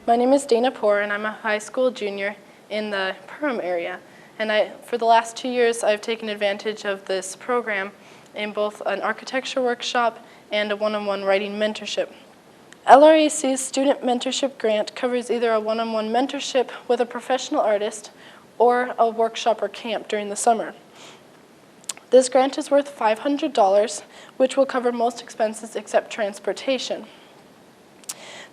My name is Dana Poor, and I'm a high school junior in the Perham area. And for the last 2 years, I've taken advantage of this program in both an architecture workshop and a one-on-one writing mentorship. LRAC's Student Mentorship Grant covers either a one-on-one mentorship with a professional artist or a workshop or camp during the summer. This grant is worth $500, which will cover most expenses except transportation.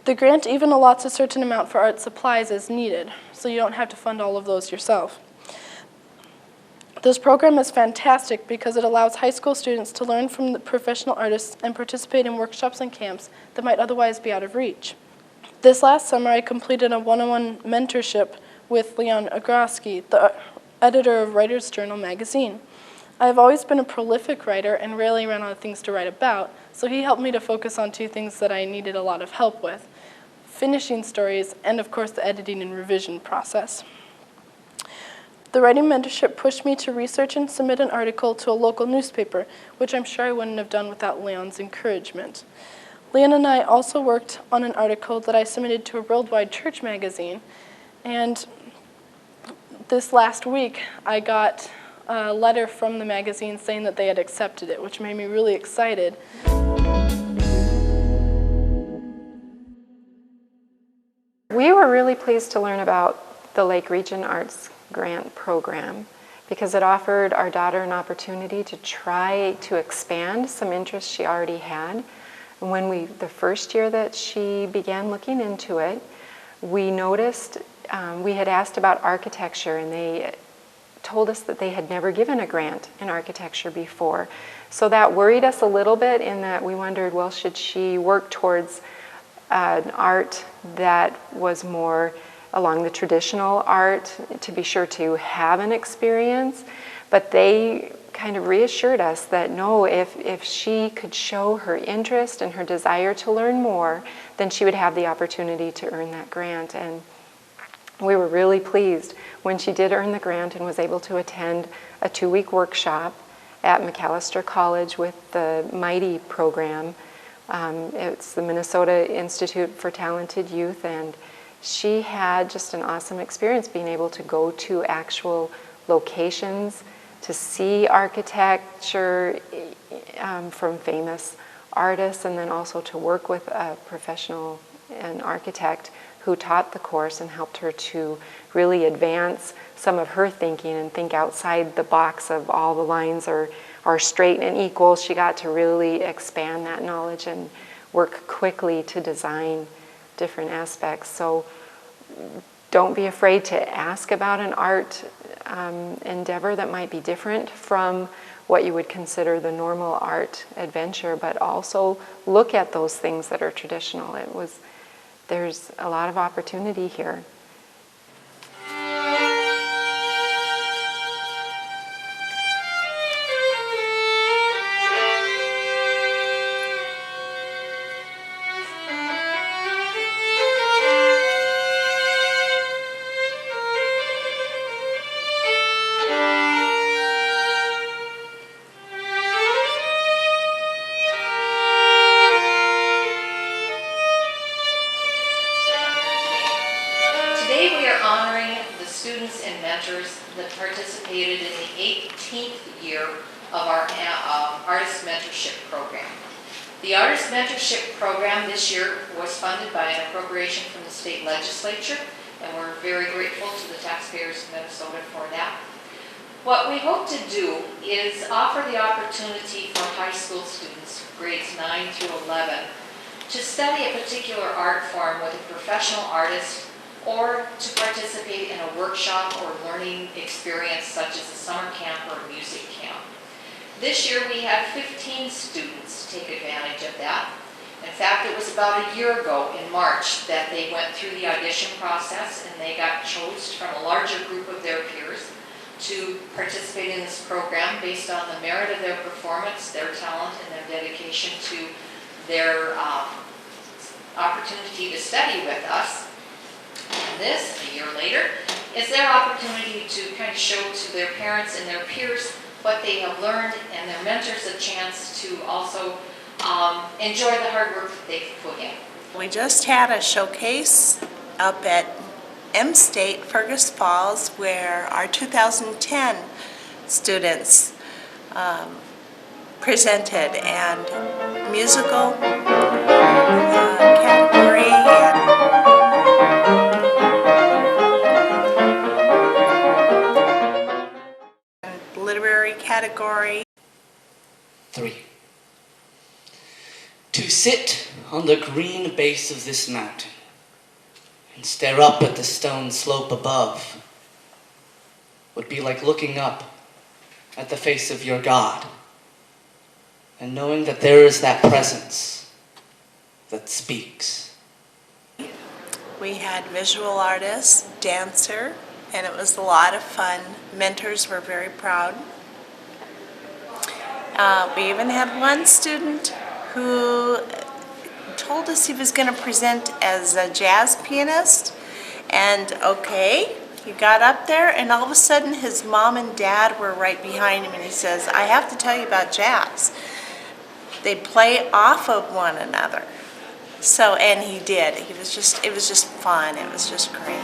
The grant even allots a certain amount for art supplies as needed, so you don't have to fund all of those yourself. This program is fantastic because it allows high school students to learn from the professional artists and participate in workshops and camps that might otherwise be out of reach. This last summer, I completed a one-on-one mentorship with Leon Agroski, the editor of Writer's Journal magazine. I have always been a prolific writer and rarely ran out of things to write about, so he helped me to focus on 2 things that I needed a lot of help with: finishing stories and, of course, the editing and revision process. The writing mentorship pushed me to research and submit an article to a local newspaper, which I'm sure I wouldn't have done without Leon's encouragement. Leon and I also worked on an article that I submitted to a worldwide church magazine, and this last week I got a letter from the magazine saying that they had accepted it, which made me really excited. We were really pleased to learn about the Lake Region Arts Grant Program because it offered our daughter an opportunity to try to expand some interests she already had. And the first year that she began looking into it, we noticed, we had asked about architecture, and they told us that they had never given a grant in architecture before. So that worried us a little bit in that we wondered, well, should she work towards an art that was more along the traditional art to be sure to have an experience? But they kind of reassured us that no, if she could show her interest and her desire to learn more, then she would have the opportunity to earn that grant. And we were really pleased when she did earn the grant and was able to attend a 2-week workshop at McAllister College with the MIGHTY program. It's the Minnesota Institute for Talented Youth, and she had just an awesome experience being able to go to actual locations to see architecture from famous artists, and then also to work with a professional, an architect who taught the course and helped her to really advance some of her thinking and think outside the box of all the lines are straight and equal. She got to really expand that knowledge and work quickly to design different aspects. So don't be afraid to ask about an art endeavor that might be different from what you would consider the normal art adventure, but also look at those things that are traditional. There's a lot of opportunity here. Today we are honoring the students and mentors that participated in the 18th year of our Artist Mentorship Program. The Artist Mentorship Program this year was funded by an appropriation from the state legislature, and we're very grateful to the taxpayers of Minnesota for that. What we hope to do is offer the opportunity for high school students, grades 9 through 11, to study a particular art form with a professional artist, or to participate in a workshop or learning experience such as a summer camp or a music camp. This year we had 15 students take advantage of that. In fact, it was about a year ago in March that they went through the audition process and they got chosen from a larger group of their peers to participate in this program based on the merit of their performance, their talent, and their dedication to their opportunity to study with us. And this, a year later, is their opportunity to kind of show to their parents and their peers what they have learned, and their mentors a chance to also enjoy the hard work that they've put in. We just had a showcase up at M-State, Fergus Falls, where our 2010 students presented, and musical category and literary category. 3. To sit on the green base of this mountain and stare up at the stone slope above would be like looking up at the face of your God and knowing that there is that presence that speaks. We had visual artists, dancer, and it was a lot of fun. Mentors were very proud. We even had one student who told us he was going to present as a jazz pianist, and okay, he got up there, and all of a sudden his mom and dad were right behind him, and he says, "I have to tell you about jazz. They play off of one another." So, and he did. It was just fun. It was just great.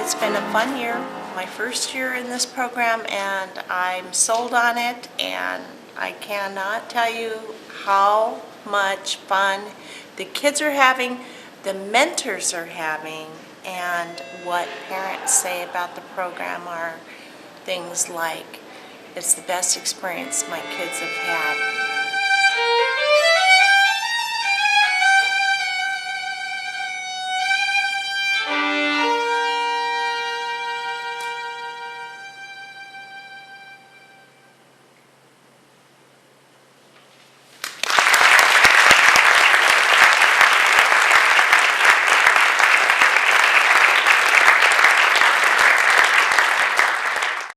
It's been a fun year. My first year in this program, and I'm sold on it, and I cannot tell you how much fun the kids are having, the mentors are having, and what parents say about the program are things like, it's the best experience my kids have had.